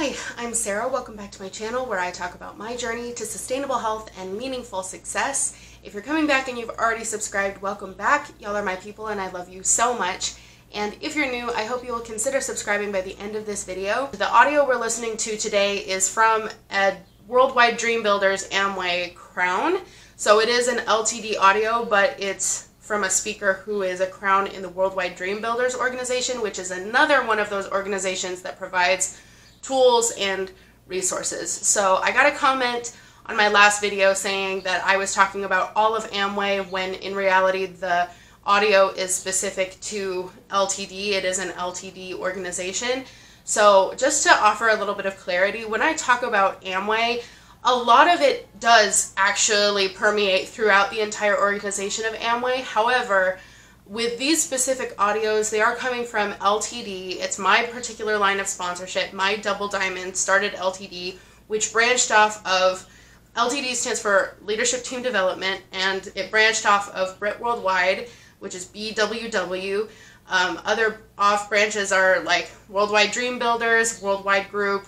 Hi, I'm Sarah. Welcome back to my channel where I talk about my journey to sustainable health and meaningful success. If you're coming back and you've already subscribed, welcome back. Y'all are my people and I love you so much. And if you're new, I hope you will consider subscribing by the end of this video. The audio we're listening to today is from a Worldwide Dream Builders Amway crown. So it is an LTD audio, but it's from a speaker who is a crown in the Worldwide Dream Builders organization, which is another one of those organizations that provides tools and resources. So I got a comment on my last video saying that I was talking about all of Amway when in reality the audio is specific to LTD. It is an LTD organization. So just to offer a little bit of clarity, when I talk about Amway, a lot of it does actually permeate throughout the entire organization of Amway. However, with these specific audios, they are coming from LTD. It's my particular line of sponsorship. My Double Diamond started LTD, which branched off of, LTD stands for Leadership Team Development, and it branched off of Brit Worldwide, which is BWW. Other off branches are like Worldwide Dream Builders, Worldwide Group,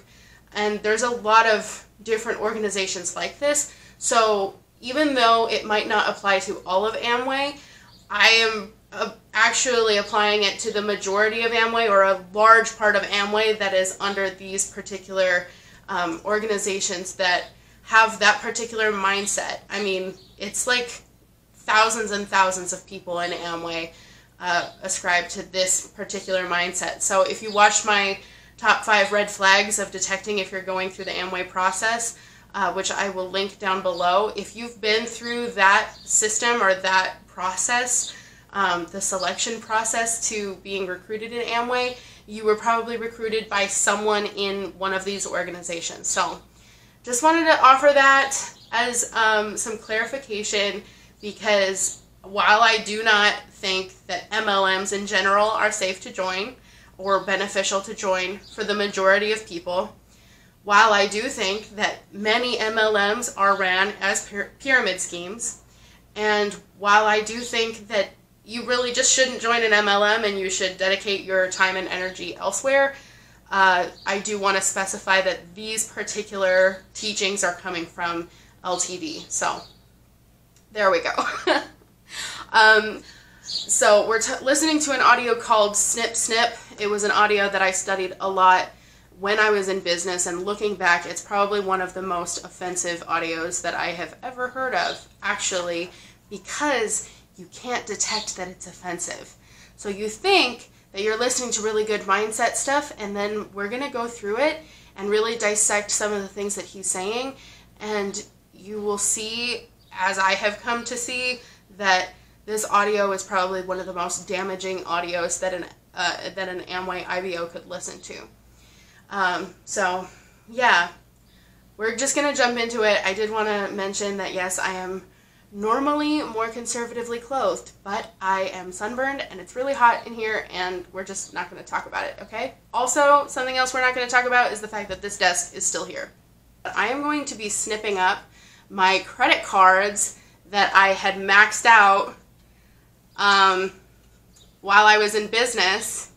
and there's a lot of different organizations like this. So even though it might not apply to all of Amway, I am actually applying it to the majority of Amway, or a large part of Amway that is under these particular organizations that have that particular mindset. I mean, it's like thousands and thousands of people in Amway ascribe to this particular mindset. So if you watch my top 5 red flags of detecting if you're going through the Amway process, which I will link down below, if you've been through that system or that process, the selection process to being recruited in Amway, you were probably recruited by someone in one of these organizations. So just wanted to offer that as some clarification, because while I do not think that MLMs in general are safe to join or beneficial to join for the majority of people, while I do think that many MLMs are ran as pyramid schemes, and while I do think that you really just shouldn't join an MLM and you should dedicate your time and energy elsewhere, I do want to specify that these particular teachings are coming from LTD. So there we go. So we're listening to an audio called Snip Snip. It was an audio that I studied a lot when I was in business, and looking back, it's probably one of the most offensive audios that I have ever heard of, actually, because you can't detect that it's offensive. So you think that you're listening to really good mindset stuff, and then we're going to go through it and really dissect some of the things that he's saying, and you will see, as I have come to see, that this audio is probably one of the most damaging audios that an Amway IBO could listen to. So yeah, we're just going to jump into it. I did want to mention that yes, I am normally more conservatively clothed, but I am sunburned and it's really hot in here, and we're just not going to talk about it, okay? Also, something else we're not going to talk about is the fact that this desk is still here. I am going to be snipping up my credit cards that I had maxed out while I was in business,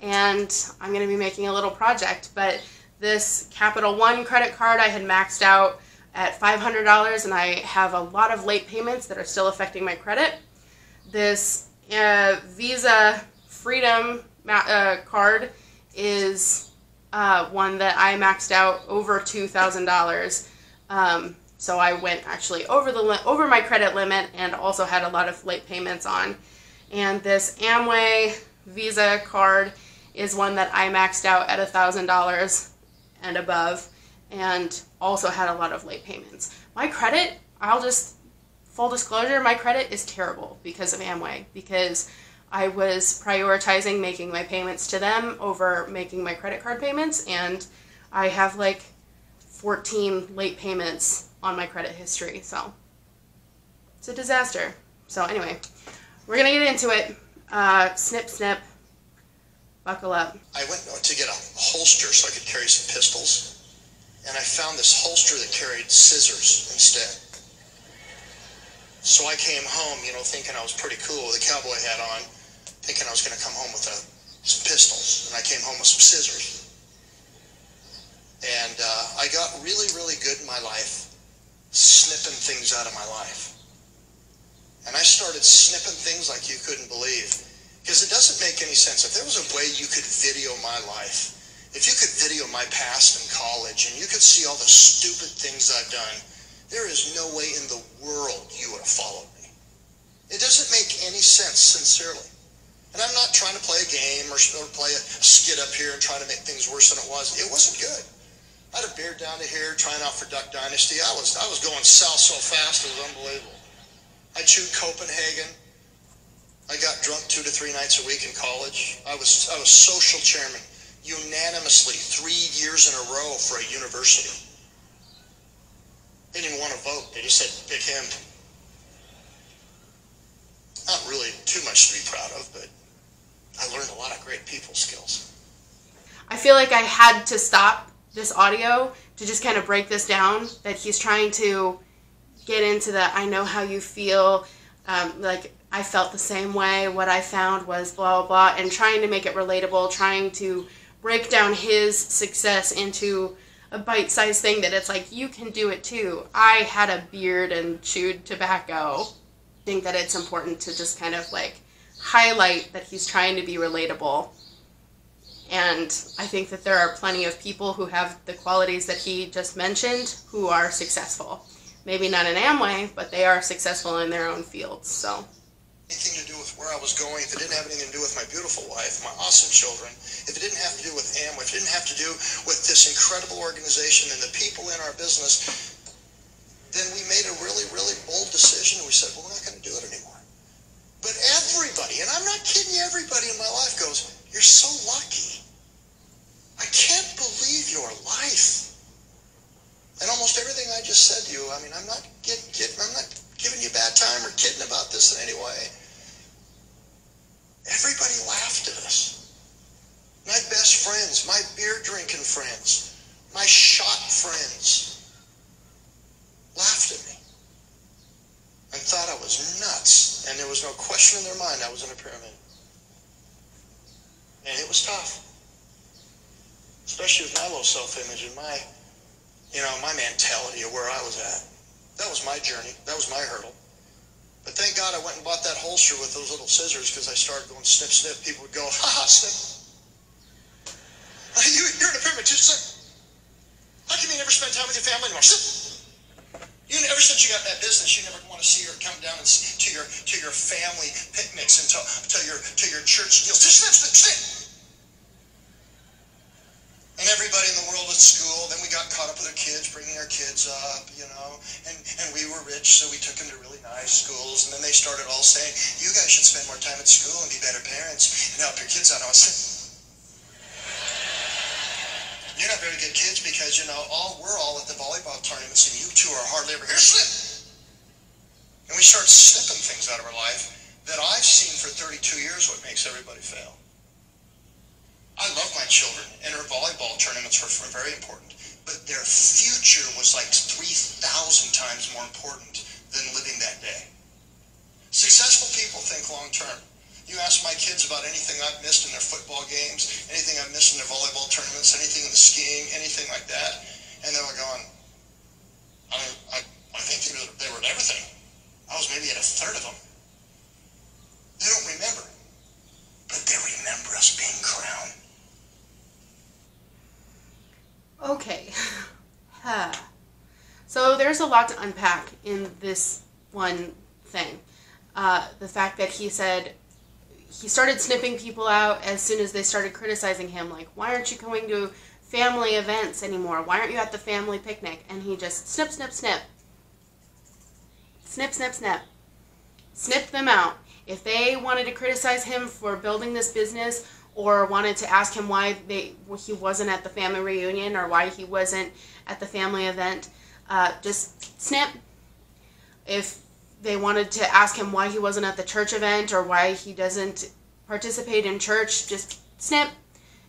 and I'm going to be making a little project. But this Capital One credit card I had maxed out at $500, and I have a lot of late payments that are still affecting my credit. This Visa Freedom card is one that I maxed out over $2,000. So I went actually over my credit limit and also had a lot of late payments on. And this Amway Visa card is one that I maxed out at $1,000 and above, and also had a lot of late payments. My credit, full disclosure, my credit is terrible because of Amway, because I was prioritizing making my payments to them over making my credit card payments, and I have like 14 late payments on my credit history, so it's a disaster. So anyway, we're gonna get into it. Snip snip, buckle up. I went to get a holster so I could carry some pistols, and I found this holster that carried scissors instead. So I came home, thinking I was pretty cool with a cowboy hat on, thinking I was going to come home with some pistols, and I came home with some scissors. And I got really, really good in my life snipping things out of my life. And I started snipping things like you couldn't believe. Because it doesn't make any sense. If there was a way you could video my life, if you could video my past in college and you could see all the stupid things I've done, there is no way in the world you would have followed me. It doesn't make any sense, sincerely. And I'm not trying to play a game or play a skit up here and try to make things worse than it was. It wasn't good. I had a beard down to here trying out for Duck Dynasty. I was going south so fast it was unbelievable. I chewed Copenhagen. I got drunk 2 to 3 nights a week in college. I was social chairman unanimously 3 years in a row for a university. They didn't even want to vote. They just said, pick him. Not really too much to be proud of, but I learned a lot of great people skills. I feel like I had to stop this audio to just kind of break this down, that he's trying to get into the I know how you feel, like I felt the same way, what I found was blah, blah, blah, and trying to make it relatable, trying to break down his success into a bite-sized thing that it's like, you can do it too. I had a beard and chewed tobacco. I think that it's important to just kind of like highlight that he's trying to be relatable. And I think that there are plenty of people who have the qualities that he just mentioned who are successful. Maybe not in Amway, but they are successful in their own fields. So anything to do with where I was going, if it didn't have anything to do with my beautiful wife, my awesome children, if it didn't have to do with Amway, if it didn't have to do with this incredible organization and the people in our business, then we made a really, really bold decision and we said, well, we're not going to do it anymore. But everybody, and I'm not kidding you, everybody in my life goes, you're so lucky. I can't believe your life. And almost everything I just said to you, I mean, I'm not giving you a bad time or kidding about this in any way. Everybody laughed at us. My best friends, my beer drinking friends, my shot friends laughed at me and thought I was nuts. And there was no question in their mind I was in a pyramid. And it was tough. Especially with my low self-image and my mentality of where I was at. That was my journey. That was my hurdle. But thank God I went and bought that holster with those little scissors, because I started going snip, snip. People would go, ha ha, snip. You're in a pyramid too, snip. How come you never spend time with your family anymore? Snip. Ever since you got that business, you never want to see her come down and to your family picnics and to your church deals. Just snip, snip, snip. And everybody in the world at school, then we got caught up with our kids, bringing our kids up, and we were rich, so we took them to really nice schools, and then they started all saying, you guys should spend more time at school and be better parents and help your kids out. And I was saying, you're not very good kids because, we're all at the volleyball tournaments and you two are hardly ever here. Snip! And we start snipping things out of our life that I've seen for 32 years what makes everybody fail. I love my children, and her volleyball tournaments were very important, but their future was like 3,000 times more important than living that day. Successful people think long term. You ask my kids about anything I've missed in their football games, anything I've missed in their volleyball tournaments, anything in the skiing, anything like that, and they were going, I think they were at everything. I was maybe at a third of them. They don't remember, but they remember us being crowned. okay. So there's a lot to unpack in this one thing. The fact that he said he started snipping people out as soon as they started criticizing him, like, why aren't you going to family events anymore? Why aren't you at the family picnic? And he just snip, snip, snip. Snip, snip, snip. Snip them out. If they wanted to criticize him for building this business, or wanted to ask him why he wasn't at the family reunion or why he wasn't at the family event, just snip. If they wanted to ask him why he wasn't at the church event or why he doesn't participate in church, just snip.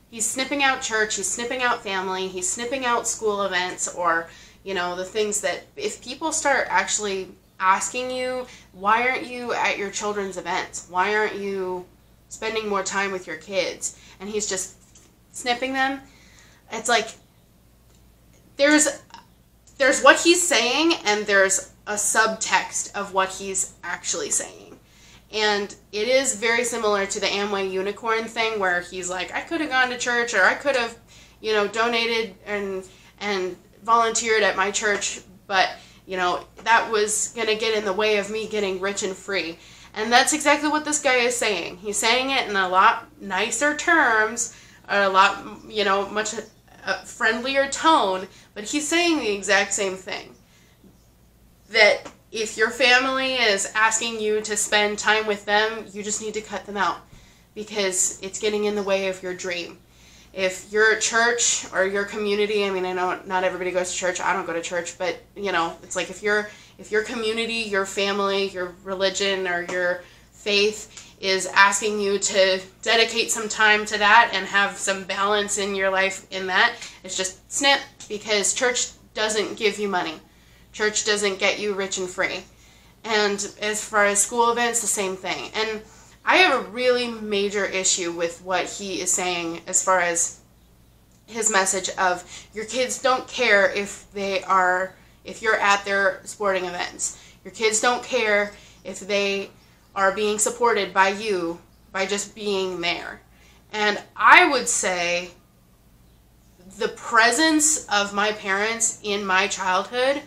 He's snipping out church, he's snipping out family, he's snipping out school events, or, the things that if people start actually asking you, why aren't you at your children's events? Why aren't you spending more time with your kids? And he's just snipping them. It's like, there's what he's saying, and there's a subtext of what he's actually saying. And it is very similar to the Amway unicorn thing, where he's like, I could have gone to church, or I could have, you know, donated and volunteered at my church, but, you know, that was going to get in the way of me getting rich and free. And that's exactly what this guy is saying. He's saying it in a lot nicer terms, or a lot, you know, much friendlier tone, but he's saying the exact same thing. That if your family is asking you to spend time with them, you just need to cut them out, because it's getting in the way of your dream. If your church or your community, I mean, I know not everybody goes to church, I don't go to church, but, you know, it's like if your community, your family, your religion, or your faith is asking you to dedicate some time to that and have some balance in your life in that, it's just snip, because church doesn't give you money. Church doesn't get you rich and free. And as far as school events, the same thing. And I have a really major issue with what he is saying as far as his message of your kids don't care if you're at their sporting events. Your kids don't care if they are being supported by you by just being there. And I would say the presence of my parents in my childhood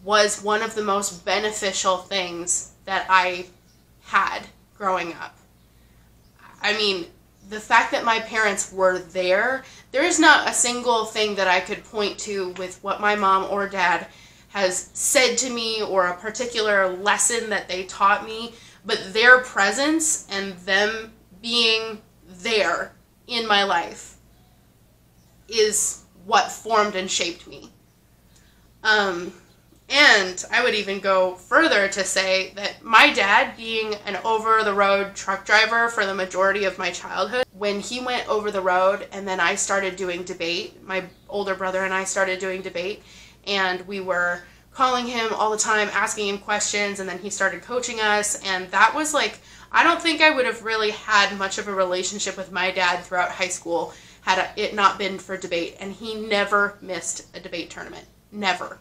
was one of the most beneficial things that I had growing up. I mean, the fact that my parents were there is not a single thing that I could point to with what my mom or dad has said to me or a particular lesson that they taught me, but their presence and them being there in my life is what formed and shaped me. And I would even go further to say that my dad, being an over-the-road truck driver for the majority of my childhood, when he went over the road and then I started doing debate, my older brother and I started doing debate, and we were calling him all the time, asking him questions, and then he started coaching us, and that was like, I don't think I would have really had much of a relationship with my dad throughout high school had it not been for debate, and he never missed a debate tournament. Never.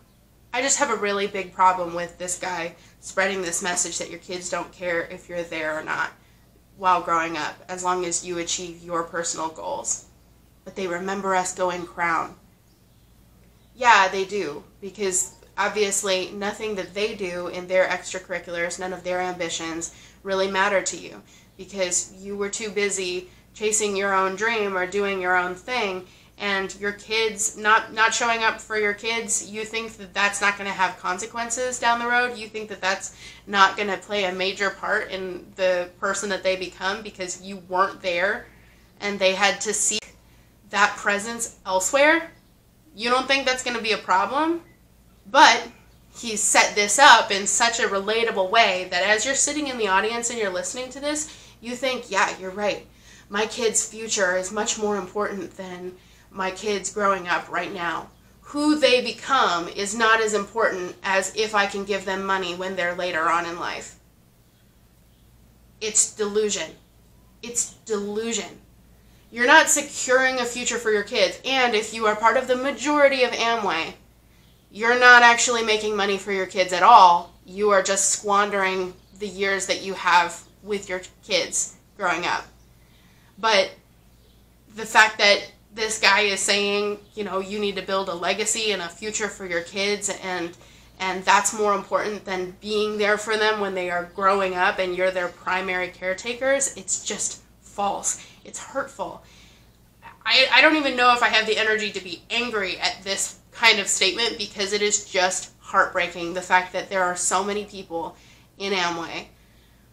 I just have a really big problem with this guy spreading this message that your kids don't care if you're there or not while growing up, as long as you achieve your personal goals. But they remember us going crown. Yeah, they do, because obviously nothing that they do in their extracurriculars, none of their ambitions really matter to you, because you were too busy chasing your own dream or doing your own thing. And your kids, not showing up for your kids, you think that that's not going to have consequences down the road? You think that that's not going to play a major part in the person that they become because you weren't there and they had to seek that presence elsewhere? You don't think that's going to be a problem? But he set this up in such a relatable way that as you're sitting in the audience and you're listening to this, you think, yeah, you're right. My kid's future is much more important than my kids growing up right now. Who they become is not as important as if I can give them money when they're later on in life. It's delusion. It's delusion. You're not securing a future for your kids. And if you are part of the majority of Amway, you're not actually making money for your kids at all. You are just squandering the years that you have with your kids growing up. But the fact that this guy is saying, you know, you need to build a legacy and a future for your kids, and that's more important than being there for them when they are growing up and you're their primary caretakers, it's just false. It's hurtful. I don't even know if I have the energy to be angry at this kind of statement, because it is just heartbreaking, the fact that there are so many people in Amway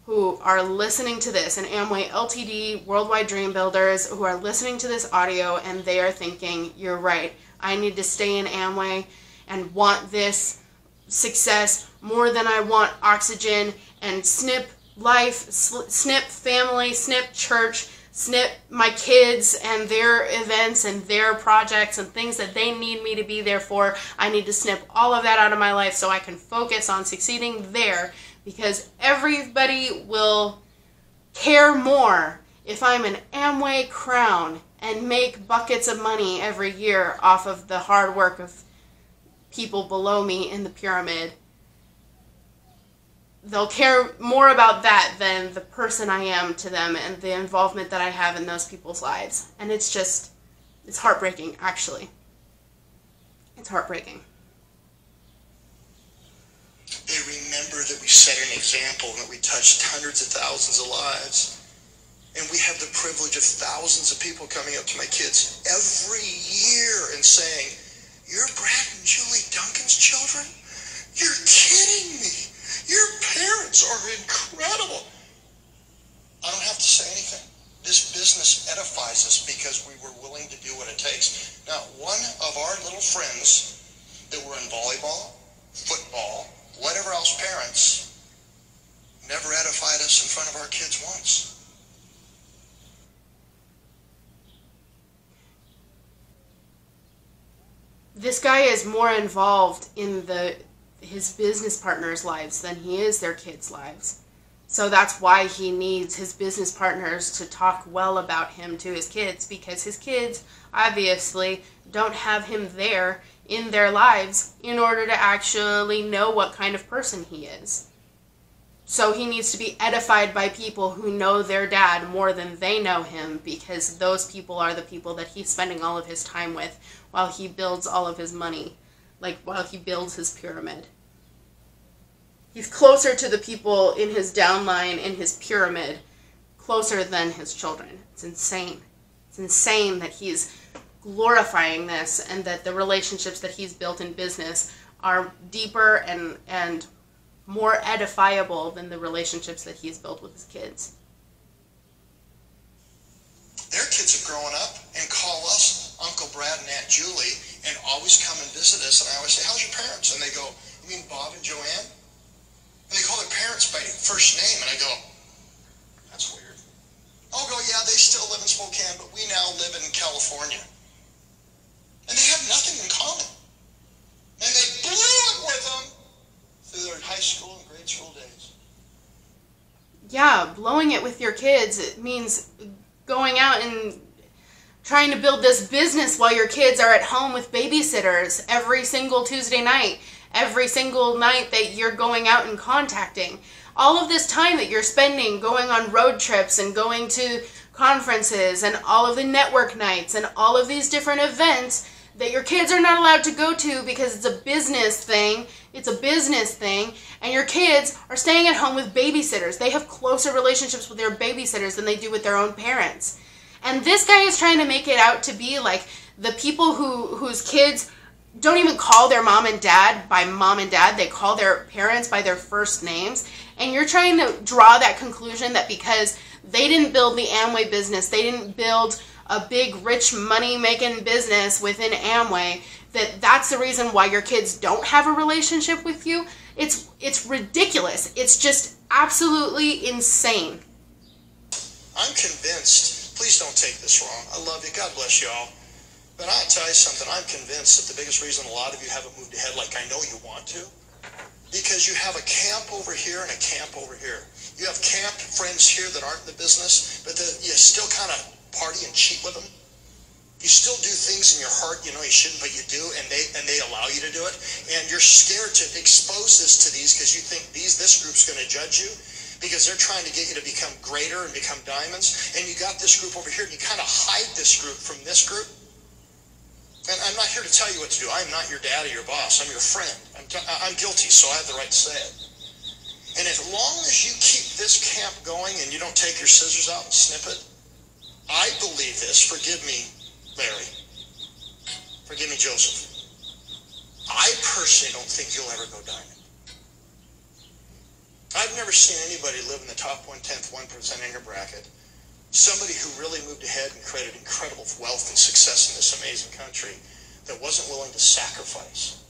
who are listening to this, and Amway LTD, Worldwide Dream Builders, who are listening to this audio and they are thinking, you're right, I need to stay in Amway and want this success more than I want oxygen and Snip life, Snip family, Snip church, Snip my kids and their events and their projects and things that they need me to be there for. I need to snip all of that out of my life so I can focus on succeeding there, because everybody will care more if I'm an Amway crown and make buckets of money every year off of the hard work of people below me in the pyramid. They'll care more about that than the person I am to them and the involvement that I have in those people's lives. And it's heartbreaking, actually. It's heartbreaking. They remember that we set an example and that we touched hundreds of thousands of lives. And we have the privilege of thousands of people coming up to my kids every year and saying, "You're Brad and Julie Duncan's children? You're kidding me. Your parents are incredible." I don't have to say anything. This business edifies us because we were willing to do what it takes. Now, one of our little friends that were in volleyball, football, whatever else parents, never edified us in front of our kids once. This guy is more involved in his business partners' lives than he is their kids' lives. So that's why he needs his business partners to talk well about him to his kids, because his kids obviously don't have him there in their lives in order to actually know what kind of person he is. So he needs to be edified by people who know their dad more than they know him, because those people are the people that he's spending all of his time with while he builds all of his money, like while he builds his pyramid. He's closer to the people in his downline, in his pyramid, closer than his children. It's insane. It's insane that he's glorifying this and that the relationships that he's built in business are deeper and more edifiable than the relationships that he's built with his kids. Their kids have grown up and call us Uncle Brad and Aunt Julie and always come and visit us. And I always say, "How's your parents?" And they go, "You mean Bob and Joanne?" And they call their parents by first name. And I go, "That's weird." I'll go, "Yeah, they still live in Spokane, but we now live in California." And they have nothing in common. And they blew it with them through their high school and grade school days. Yeah, blowing it with your kids, it means going out and trying to build this business while your kids are at home with babysitters every single Tuesday night, every single night that you're going out and contacting. All of this time that you're spending going on road trips and going to conferences and all of the network nights and all of these different events that your kids are not allowed to go to because it's a business thing. It's a business thing. And your kids are staying at home with babysitters. They have closer relationships with their babysitters than they do with their own parents. And this guy is trying to make it out to be like the people whose kids don't even call their mom and dad by mom and dad. They call their parents by their first names. And you're trying to draw that conclusion that because they didn't build the Amway business, they didn't build a big, rich, money-making business within Amway, that's the reason why your kids don't have a relationship with you. It's ridiculous. It's just absolutely insane. I'm convinced, please don't take this wrong. I love you. God bless you all. But I'll tell you something. I'm convinced that the biggest reason a lot of you haven't moved ahead like I know you want to, because you have a camp over here and a camp over here. You have camp friends here that aren't in the business, but you still kind of party and cheat with them. You still do things in your heart you know you shouldn't, but you do, and they allow you to do it. And you're scared to expose this to these because you think this group's going to judge you because they're trying to get you to become greater and become diamonds. And you got this group over here, and you kind of hide this group from this group. And I'm not here to tell you what to do. I'm not your dad or your boss. I'm your friend. I'm guilty, so I have the right to say it. And as long as you keep this camp going and you don't take your scissors out and snip it, I believe this. Forgive me, Larry. Forgive me, Joseph. I personally don't think you'll ever go diamond. I've never seen anybody live in the top 1/10, 1% in your bracket. Somebody who really moved ahead and created incredible wealth and success in this amazing country that wasn't willing to sacrifice.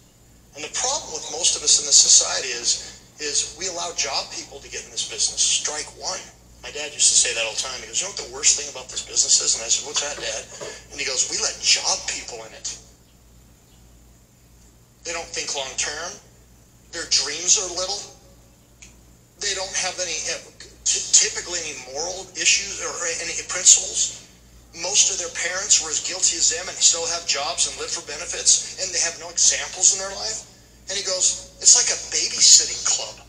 And the problem with most of us in this society is we allow job people to get in this business. Strike one. My dad used to say that all the time. He goes, "You know what the worst thing about this business is?" And I said, "What's that, Dad?" And he goes, "We let job people in it. They don't think long term. Their dreams are little. They don't have any, typically any moral issues or any principles. most of their parents were as guilty as them and still have jobs and live for benefits, and they have no examples in their life? And he goes, it's like a babysitting club.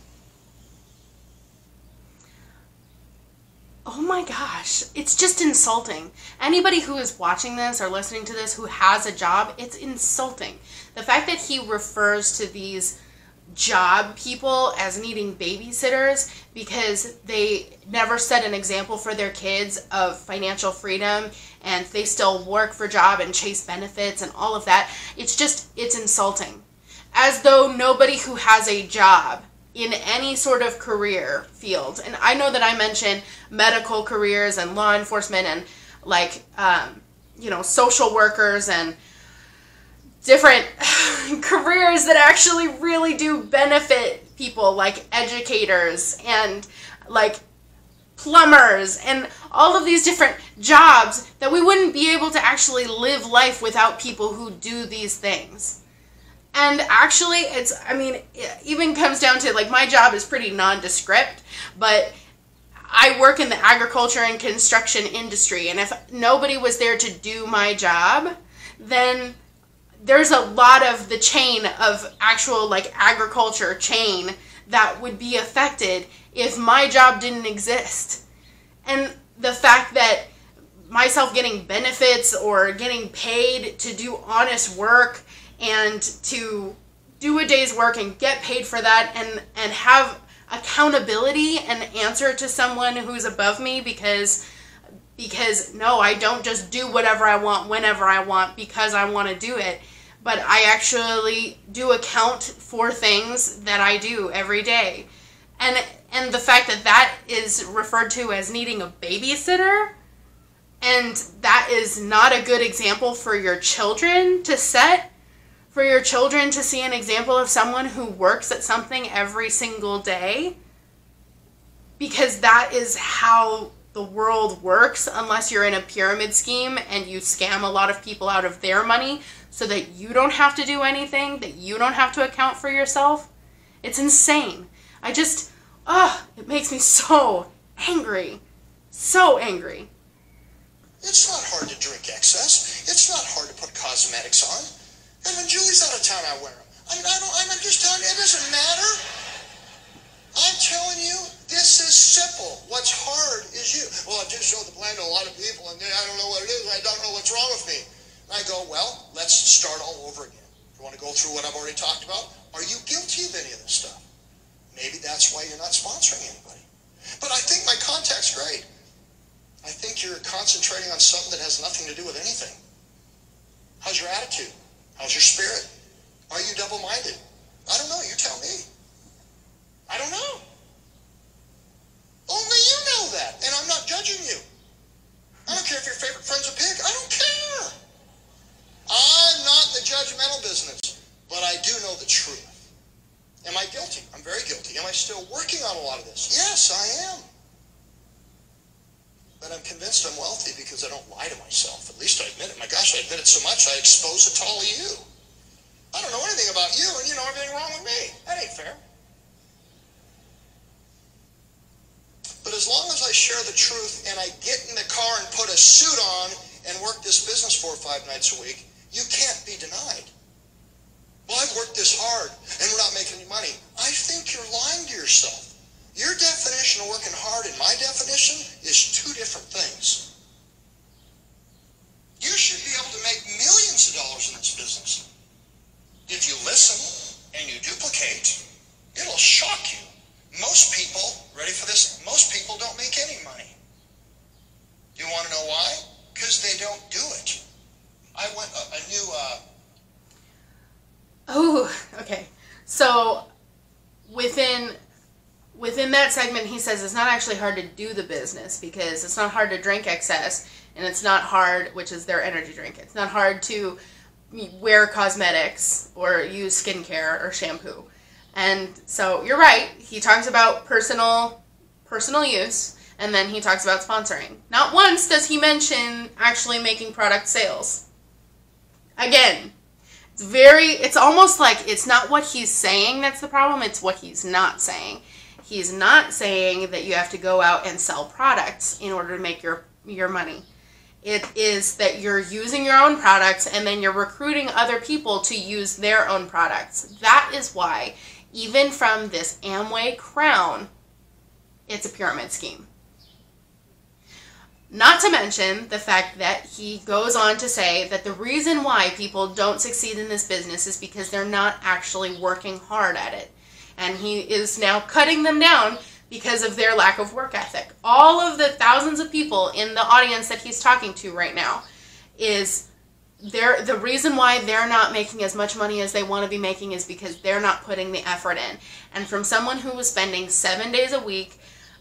Oh my gosh, it's just insulting. Anybody who is watching this or listening to this who has a job, it's insulting. The fact that he refers to these job people as needing babysitters because they never set an example for their kids of financial freedom, and they still work for job and chase benefits and all of that. It's insulting. As though nobody who has a job in any sort of career field, and I know that I mentioned medical careers and law enforcement and social workers and different careers that actually really do benefit people, like educators and like plumbers and all of these different jobs, that we wouldn't be able to actually live life without people who do these things. And actually, it even comes down to, like, my job is pretty nondescript, but I work in the agriculture and construction industry, and if nobody was there to do my job, then there's a lot of the chain of actual, like, agriculture chain that would be affected if my job didn't exist. And the fact that myself getting benefits or getting paid to do honest work and to do a day's work and get paid for that and have accountability and answer to someone who's above me, because no, I don't just do whatever I want whenever I want because I want to do it, but I actually do account for things that I do every day. And the fact that that is referred to as needing a babysitter, and that is not a good example for your children to set, for your children to see an example of someone who works at something every single day, because that is how the world works, unless you're in a pyramid scheme and you scam a lot of people out of their money so that you don't have to do anything, that you don't have to account for yourself. It's insane. It makes me so angry. So angry. It's not hard to drink excess. It's not hard to put cosmetics on. And when Julie's out of town, I wear them. I'm just telling you, it doesn't matter. I'm telling you, this is simple. What's hard is you. Well, I just showed the plan to a lot of people, and I don't know what it is. I don't know what's wrong with me. And I go, well, let's start all over again. You want to go through what I've already talked about? Are you guilty of any of this stuff? Maybe that's why you're not sponsoring anybody. But I think my contact's great. I think you're concentrating on something that has nothing to do with anything. How's your attitude? How's your spirit? Are you double-minded? I don't know. You tell me. I don't know. Only you know that, and I'm not judging you. I don't care if your favorite friend's a pig. I don't care. I'm not in the judgmental business, but I do know the truth. Am I guilty? I'm very guilty. Am I still working on a lot of this? Yes, I am. But I'm convinced I'm wealthy because I don't lie to myself. At least I admit it. My gosh, I admit it so much I expose it to all of you. I don't know anything about you, and you know everything wrong with me. That ain't fair. But as long as I share the truth and I get in the car and put a suit on and work this business 4 or 5 nights a week, you can't be denied. Well, I've worked this hard and we're not making any money. I think you're lying to yourself. Your definition of working hard and my definition is 2 different things. You should be able to make millions of dollars in this business. If you listen and you duplicate, it'll shock you. Most people, ready for this, most people don't make any money. You want to know why? Because they don't do it. I went a new... Oh, okay. So within that segment, he says it's not actually hard to do the business because it's not hard to drink excess, and it's not hard, which is their energy drink. It's not hard to wear cosmetics or use skincare or shampoo. And so you're right. He talks about personal use, and then he talks about sponsoring. Not once does he mention actually making product sales. Again, it's almost like it's not what he's saying that's the problem, it's what he's not saying. He's not saying that you have to go out and sell products in order to make your money. It is that you're using your own products and then you're recruiting other people to use their own products. That is why, even from this Amway crown, it's a pyramid scheme. Not to mention the fact that he goes on to say that the reason why people don't succeed in this business is because they're not actually working hard at it. And he is now cutting them down because of their lack of work ethic. All of the thousands of people in the audience that he's talking to right now is the reason why they're not making as much money as they want to be making is because they're not putting the effort in. And from someone who was spending 7 days a week,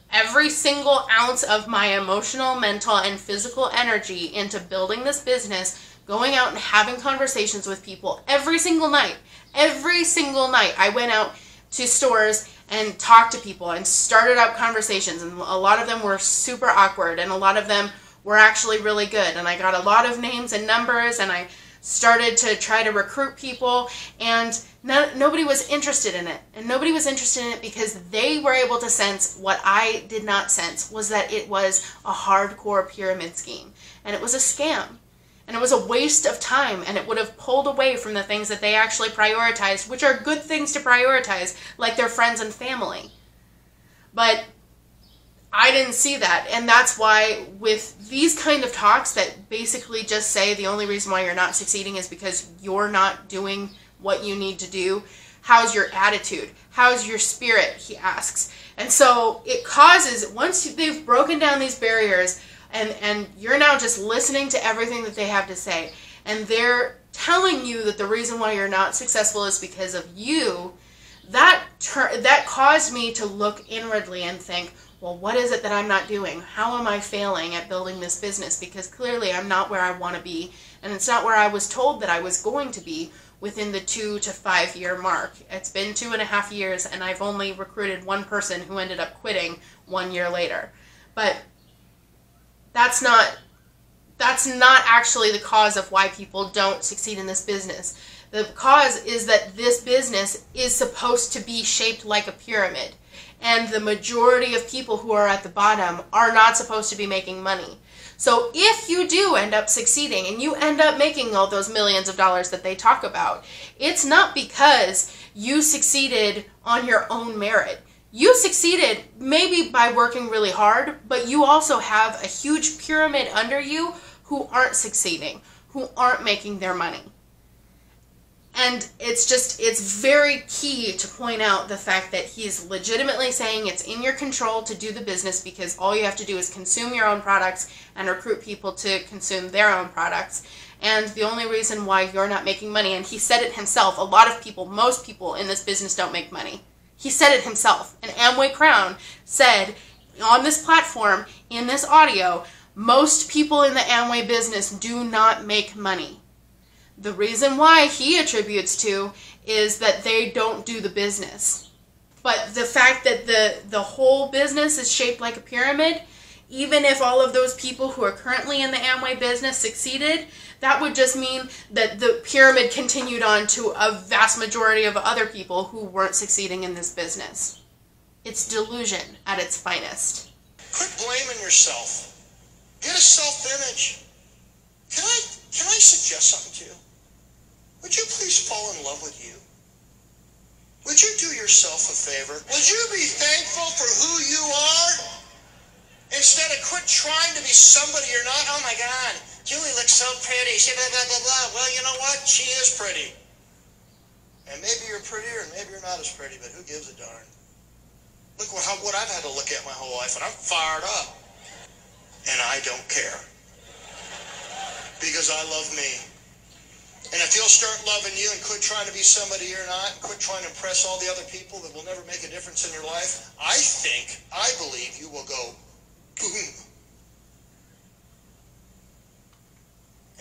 every single ounce of my emotional, mental, and physical energy into building this business, going out and having conversations with people every single night. Every single night I went out to stores and talked to people and started up conversations, and a lot of them were super awkward and a lot of them were actually really good, and I got a lot of names and numbers, and I started to try to recruit people, and nobody was interested in it. And nobody was interested in it because they were able to sense what I did not sense, was that it was a hardcore pyramid scheme. And it was a scam. And it was a waste of time, and it would have pulled away from the things that they actually prioritized, which are good things to prioritize, like their friends and family. But I didn't see that, and that's why with these kind of talks that basically just say the only reason why you're not succeeding is because you're not doing what you need to do. How's your attitude? How's your spirit? He asks. And so it causes, once they've broken down these barriers, and you're now just listening to everything that they have to say, and they're telling you that the reason why you're not successful is because of you, that caused me to look inwardly and think, well, what is it that I'm not doing? How am I failing at building this business? Because clearly I'm not where I want to be, and it's not where I was told that I was going to be within the 2 to 5 year mark. It's been 2.5 years, and I've only recruited one person who ended up quitting 1 year later. But that's not actually the cause of why people don't succeed in this business. The cause is that this business is supposed to be shaped like a pyramid. And the majority of people who are at the bottom are not supposed to be making money. So if you do end up succeeding and you end up making all those millions of dollars that they talk about, it's not because you succeeded on your own merit. You succeeded maybe by working really hard, but you also have a huge pyramid under you who aren't succeeding, who aren't making their money. And it's very key to point out the fact that he's legitimately saying it's in your control to do the business because all you have to do is consume your own products and recruit people to consume their own products. And the only reason why you're not making money, and he said it himself, a lot of people, most people in this business don't make money. He said it himself. And Amway Crown said on this platform, in this audio, most people in the Amway business do not make money. The reason why he attributes to is that they don't do the business. But the fact that the whole business is shaped like a pyramid, even if all of those people who are currently in the Amway business succeeded, that would just mean that the pyramid continued on to a vast majority of other people who weren't succeeding in this business. It's delusion at its finest. Quit blaming yourself. Get a self-image. Can I suggest something to you? Would you please fall in love with you? Would you do yourself a favor? Would you be thankful for who you are? Instead of quit trying to be somebody you're not. Oh my God, Julie looks so pretty. She blah, blah, blah, blah. Well, you know what? She is pretty. And maybe you're prettier and maybe you're not as pretty, but who gives a darn? Look what I've had to look at my whole life, and I'm fired up. And I don't care. Because I love me. And if you'll start loving you and quit trying to be somebody you're not, and quit trying to impress all the other people that will never make a difference in your life, I believe you will go boom.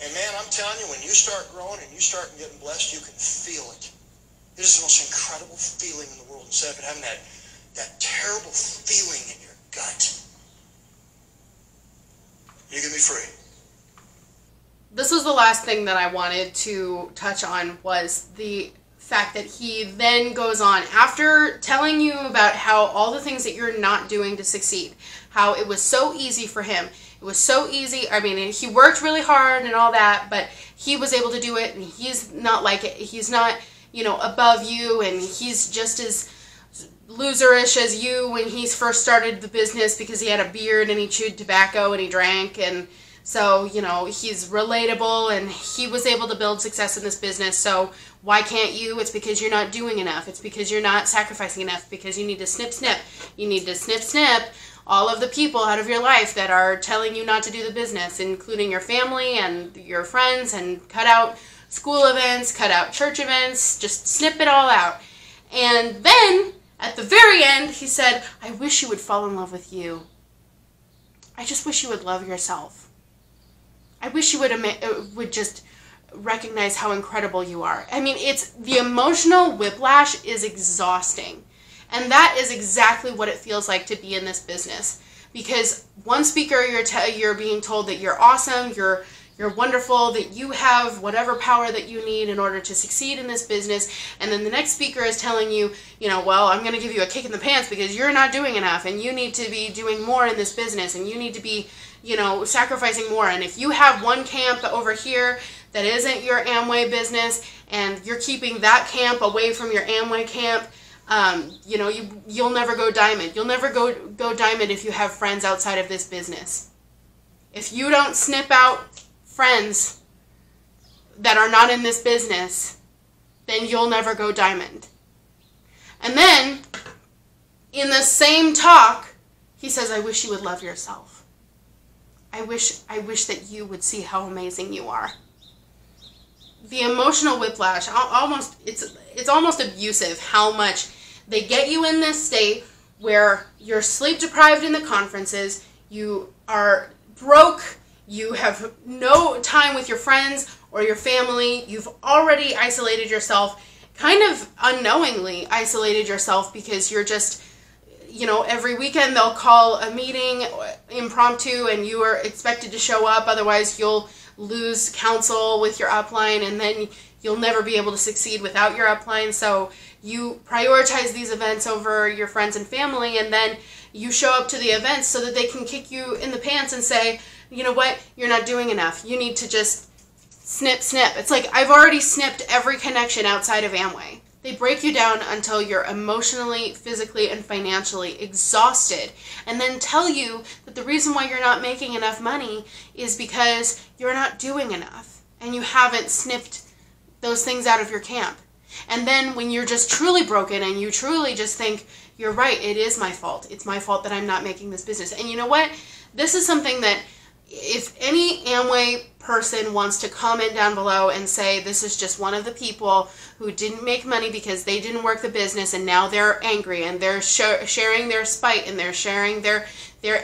And man, I'm telling you, when you start growing and you start getting blessed, you can feel it. It is the most incredible feeling in the world, instead of having that terrible feeling in your gut. You can be free. This was the last thing that I wanted to touch on, was the fact that he then goes on, after telling you about how all the things that you're not doing to succeed, how it was so easy for him. It was so easy. I mean, he worked really hard and all that, but he was able to do it, and he's not like it. He's not, you know, above you, and he's just as loserish as you when he first started the business because he had a beard and he chewed tobacco and he drank. And so, you know, he's relatable, and he was able to build success in this business. So why can't you? It's because you're not doing enough. It's because you're not sacrificing enough, because you need to snip, snip. You need to snip, snip all of the people out of your life that are telling you not to do the business, including your family and your friends, and cut out school events, cut out church events, just snip it all out. And then at the very end, he said, I wish you would fall in love with you. I just wish you would love yourself. I wish you would just recognize how incredible you are. I mean, it's the emotional whiplash is exhausting. And that is exactly what it feels like to be in this business. Because one speaker, you're being told that you're awesome, you're wonderful, that you have whatever power that you need in order to succeed in this business. And then the next speaker is telling you, you know, well, I'm going to give you a kick in the pants because you're not doing enough, and you need to be doing more in this business, and you need to be, you know, sacrificing more. And if you have one camp over here that isn't your Amway business, and you're keeping that camp away from your Amway camp, you know, you'll never go diamond. You'll never go diamond if you have friends outside of this business. If you don't snip out friends that are not in this business, then you'll never go diamond. And then, in the same talk, he says, I wish you would love yourself. I wish that you would see how amazing you are. The emotional whiplash, it's almost abusive how much they get you in this state where you're sleep deprived in the conferences, you are broke, you have no time with your friends or your family, you've already isolated yourself, kind of unknowingly isolated yourself, because you're just, you know, every weekend they'll call a meeting impromptu and you are expected to show up, otherwise you'll lose counsel with your upline, and then you'll never be able to succeed without your upline. So you prioritize these events over your friends and family, and then you show up to the events so that they can kick you in the pants and say, you know what, you're not doing enough. You need to just snip, snip. It's like, I've already snipped every connection outside of Amway. They break you down until you're emotionally, physically, and financially exhausted, and then tell you that the reason why you're not making enough money is because you're not doing enough, and you haven't snipped those things out of your camp. And then when you're just truly broken and you truly just think, you're right, it is my fault. It's my fault that I'm not making this business. And you know what? This is something that if any Amway person wants to comment down below and say this is just one of the people who didn't make money because they didn't work the business and now they're angry and they're sharing their spite and they're sharing their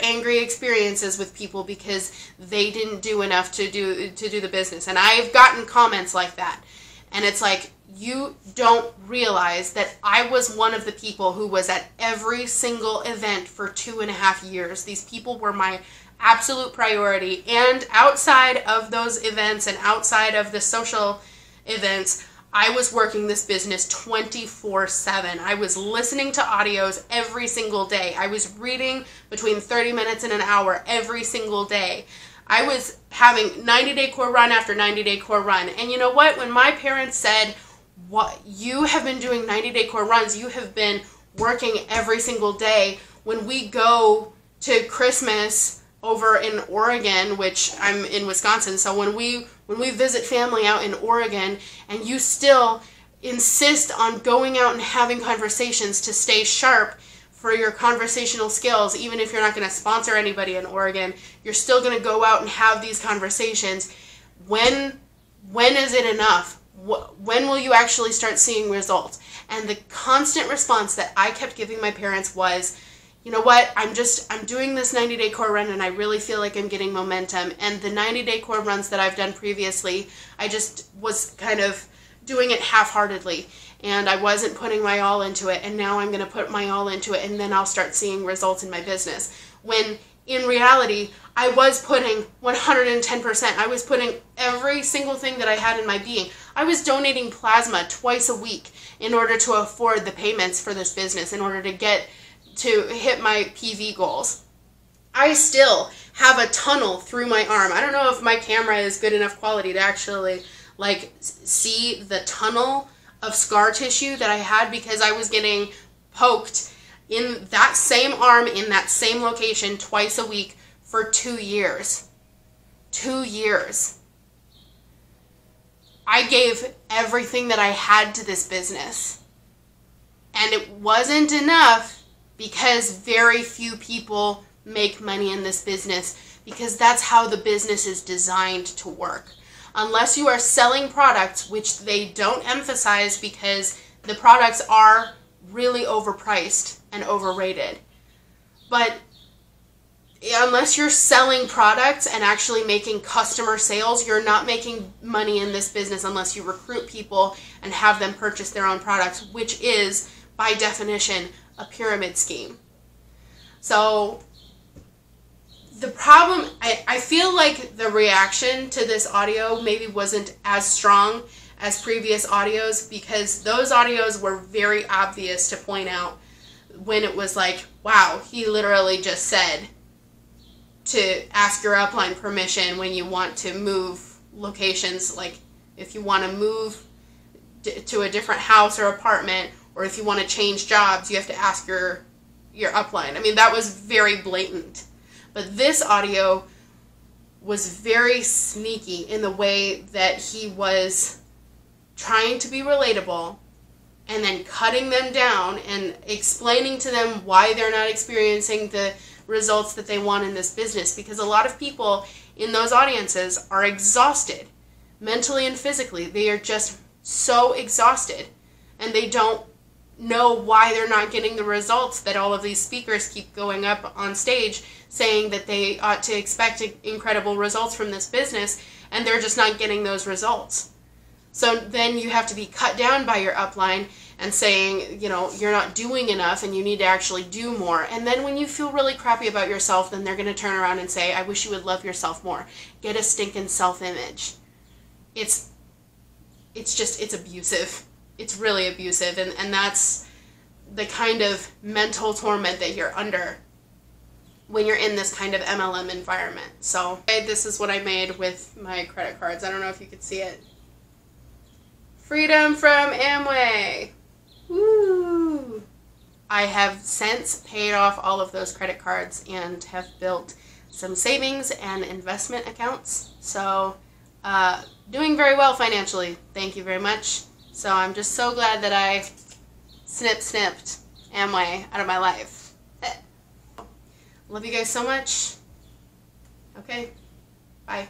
angry experiences with people because they didn't do enough to do the business. And I've gotten comments like that. And it's like, you don't realize that I was one of the people who was at every single event for 2.5 years. These people were my absolute priority, and outside of those events and outside of the social events, I was working this business 24/7. I was listening to audios every single day. I was reading between 30 minutes and an hour every single day. I was having 90-day core run after 90-day core run. And you know what? When my parents said, "What, you have been doing 90-day core runs, you have been working every single day," when we go to Christmas over in Oregon, which I'm in Wisconsin, so when we visit family out in Oregon, and you still insist on going out and having conversations to stay sharp for your conversational skills, even if you're not going to sponsor anybody in Oregon, you're still going to go out and have these conversations. When is it enough? When will you actually start seeing results? And the constant response that I kept giving my parents was, you know what, I'm doing this 90-day core run and I really feel like I'm getting momentum. And the 90-day core runs that I've done previously, I just was kind of doing it half-heartedly. And I wasn't putting my all into it. And now I'm going to put my all into it, and then I'll start seeing results in my business. When in reality, I was putting 110%. I was putting every single thing that I had in my being. I was donating plasma twice a week in order to afford the payments for this business, in order to hit my PV goals. I still have a tunnel through my arm. I don't know if my camera is good enough quality to actually like see the tunnel of scar tissue that I had because I was getting poked in that same arm in that same location twice a week for 2 years. 2 years. I gave everything that I had to this business. And it wasn't enough because very few people make money in this business because that's how the business is designed to work. Unless you are selling products, which they don't emphasize because the products are really overpriced and overrated. But unless you're selling products and actually making customer sales, you're not making money in this business unless you recruit people and have them purchase their own products, which is, by definition, a pyramid scheme. So the problem, I feel like the reaction to this audio maybe wasn't as strong as previous audios because those audios were very obvious to point out when it was like, wow, he literally just said to ask your upline permission when you want to move locations, like if you want to move to a different house or apartment, or if you want to change jobs, you have to ask your upline. I mean, that was very blatant. But this audio was very sneaky in the way that he was trying to be relatable and then cutting them down and explaining to them why they're not experiencing the results that they want in this business, because a lot of people in those audiences are exhausted mentally and physically. They are just so exhausted and they don't know why they're not getting the results that all of these speakers keep going up on stage saying that they ought to expect incredible results from this business, and they're just not getting those results. So then you have to be cut down by your upline and saying, you know, you're not doing enough and you need to actually do more. And then when you feel really crappy about yourself, then they're going to turn around and say, I wish you would love yourself more. Get a stinking self-image. It's abusive. It's really abusive. And that's the kind of mental torment that you're under when you're in this kind of MLM environment. So this is what I made with my credit cards. I don't know if you could see it. Freedom from Amway. Woo! I have since paid off all of those credit cards and have built some savings and investment accounts. So doing very well financially. Thank you very much. So I'm just so glad that I snipped Amway out of my life. Love you guys so much. Okay, bye.